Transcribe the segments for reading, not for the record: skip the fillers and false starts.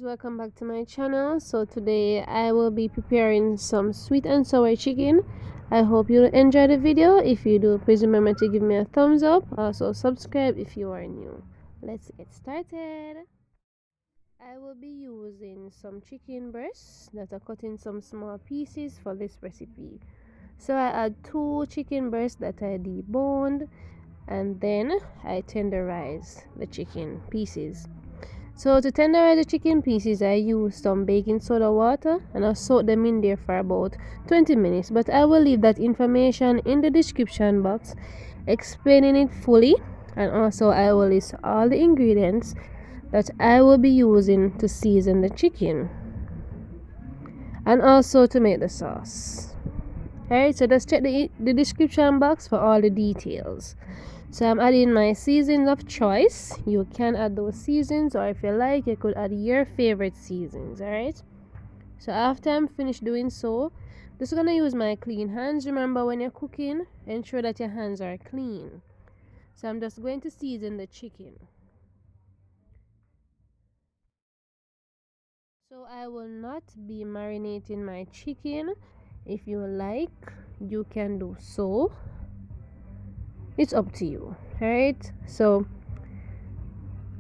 guys, welcome back to my channel. So today I will be preparing some sweet and sour chicken. I hope you enjoy the video. If you do, please remember to give me a thumbs up. Also subscribe if you are new. Let's get started. I will be using some chicken breasts that are cut in some small pieces for this recipe. So I add 2 chicken breasts that I deboned, and then I tenderize the chicken pieces. So to tenderize the chicken pieces, I use some baking soda water and I soak them in there for about 20 minutes. But I will leave that information in the description box, explaining it fully, and also I will list all the ingredients that I will be using to season the chicken and also to make the sauce. Alright, so just check the description box for all the details. So I'm adding my seasons of choice. You can add those seasons, or if you like, you could add your favorite seasons. Alright, so after I'm finished doing so, just gonna use my clean hands. Remember, when you're cooking, ensure that your hands are clean. So I'm just going to season the chicken. So I will not be marinating my chicken. If you like, you can do so. It's up to you. Alright, so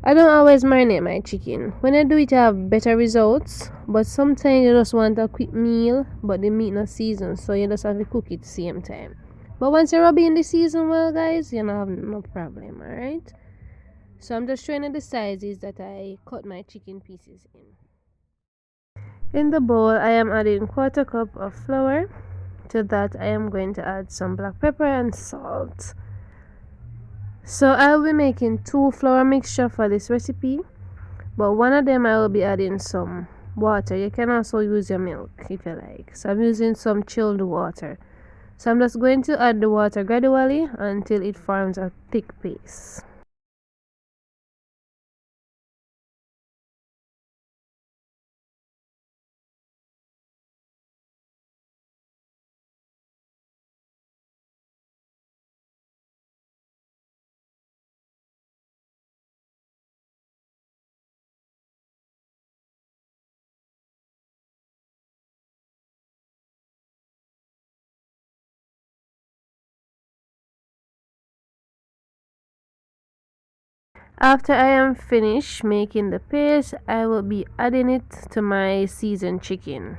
I don't always marinate my chicken. When I do it, I have better results. But sometimes you just want a quick meal, but the meat not seasoned, so you just have to cook it same time. But once you're rubbing the season well, guys, you don't have no problem. Alright, so I'm just showing you the sizes that I cut my chicken pieces in. In the bowl, I am adding 1/4 cup of flour. To that, I am going to add some black pepper and salt. So I'll be making 2 flour mixture for this recipe, but one of them I will be adding some water. You can also use your milk if you like. So I'm using some chilled water. So I'm just going to add the water gradually until it forms a thick paste. After I am finished making the paste, I will be adding it to my seasoned chicken.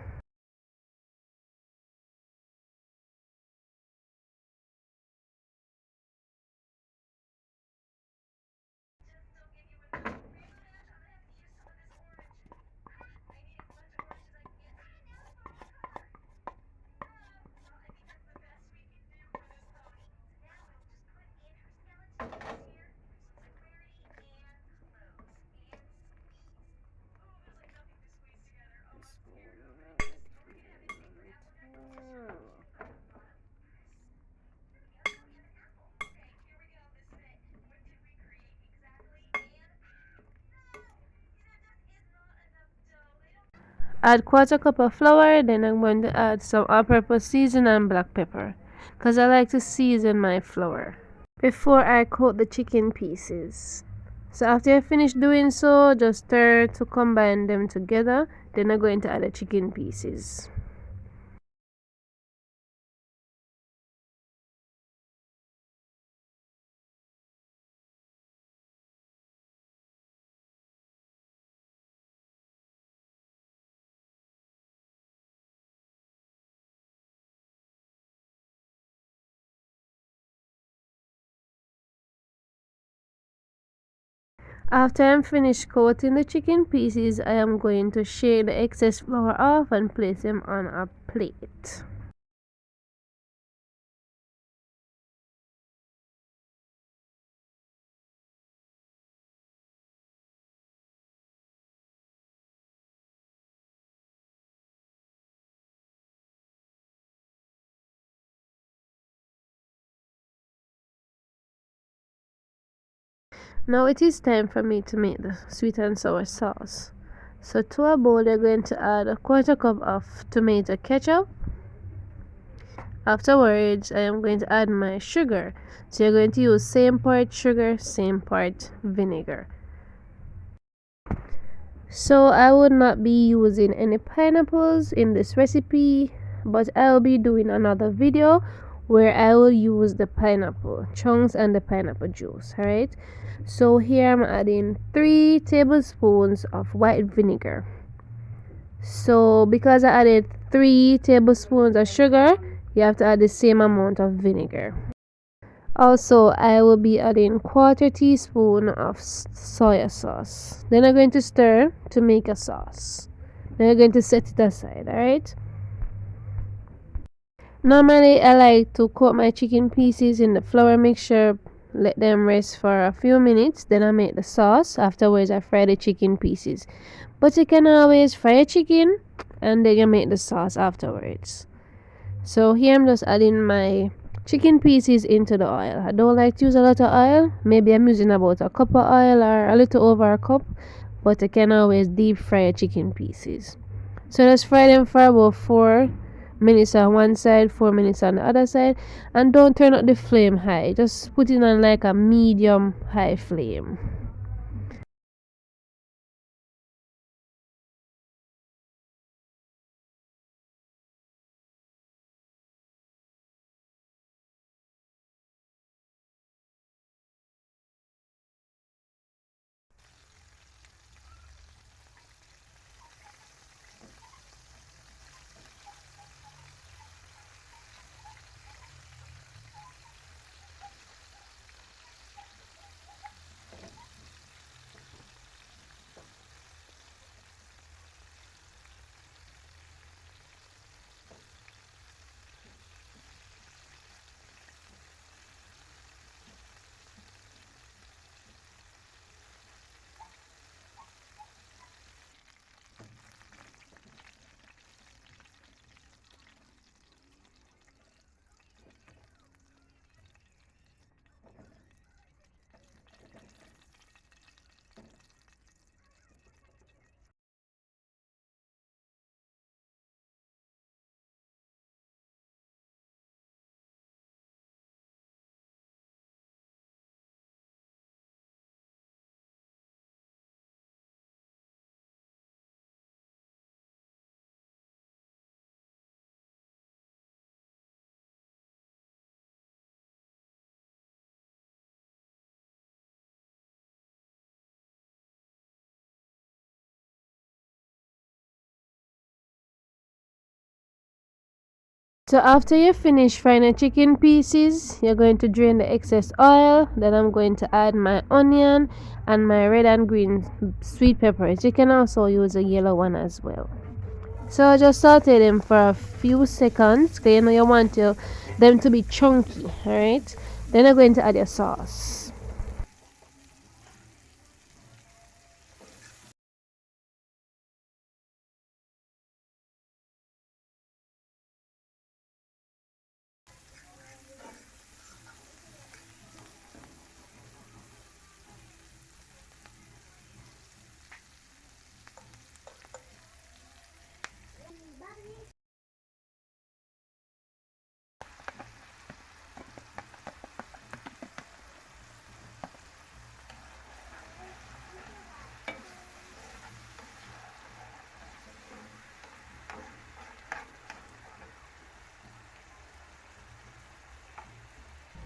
Add 1/4 cup of flour, then I'm going to add some all-purpose season and black pepper, because I like to season my flour before I coat the chicken pieces. So after I finish doing so, just stir to combine them together. Then I'm going to add the chicken pieces. After I'm finished coating the chicken pieces, I am going to shake the excess flour off and place them on a plate. Now it is time for me to make the sweet and sour sauce. So to a bowl, you're going to add a 1/4 cup of tomato ketchup. Afterwards, I am going to add my sugar. So you're going to use same part sugar, same part vinegar. So I would not be using any pineapples in this recipe, but I'll be doing another video where I will use the pineapple chunks and the pineapple juice. Alright, so here I'm adding 3 tablespoons of white vinegar. So because I added 3 tablespoons of sugar, you have to add the same amount of vinegar. Also, I will be adding 1/4 teaspoon of soy sauce. Then I'm going to stir to make a sauce. Then I'm going to set it aside, alright? Normally, I like to coat my chicken pieces in the flour mixture, let them rest for a few minutes. Then I make the sauce. Afterwards, I fry the chicken pieces. But you can always fry a chicken and then you make the sauce afterwards. So here I'm just adding my chicken pieces into the oil. I don't like to use a lot of oil. Maybe I'm using about a cup of oil or a little over a cup, but I can always deep fry chicken pieces. So just fry them for about 4 minutes on one side, 4 minutes on the other side, and don't turn up the flame high. Just put it on like a medium high flame. So after you finish frying the chicken pieces, you're going to drain the excess oil. Then I'm going to add my onion and my red and green sweet peppers. You can also use a yellow one as well. So just saute them for a few seconds because you know you want them to be chunky, alright? Then I'm going to add your sauce.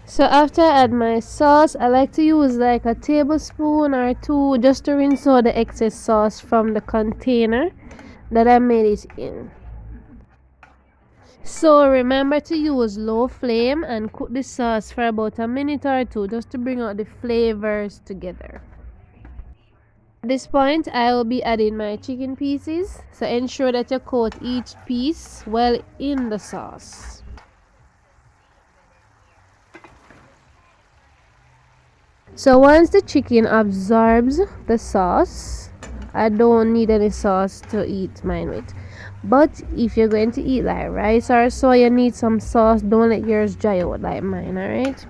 So after I add my sauce, I like to use like a tablespoon or 2 just to rinse out the excess sauce from the container that I made it in. So remember to use low flame and cook the sauce for about a minute or 2 just to bring out the flavors together. At this point, I will be adding my chicken pieces. So ensure that you coat each piece well in the sauce. So once the chicken absorbs the sauce, I don't need any sauce to eat mine with. But if you're going to eat like rice or so, you need some sauce. Don't let yours dry out like mine, alright?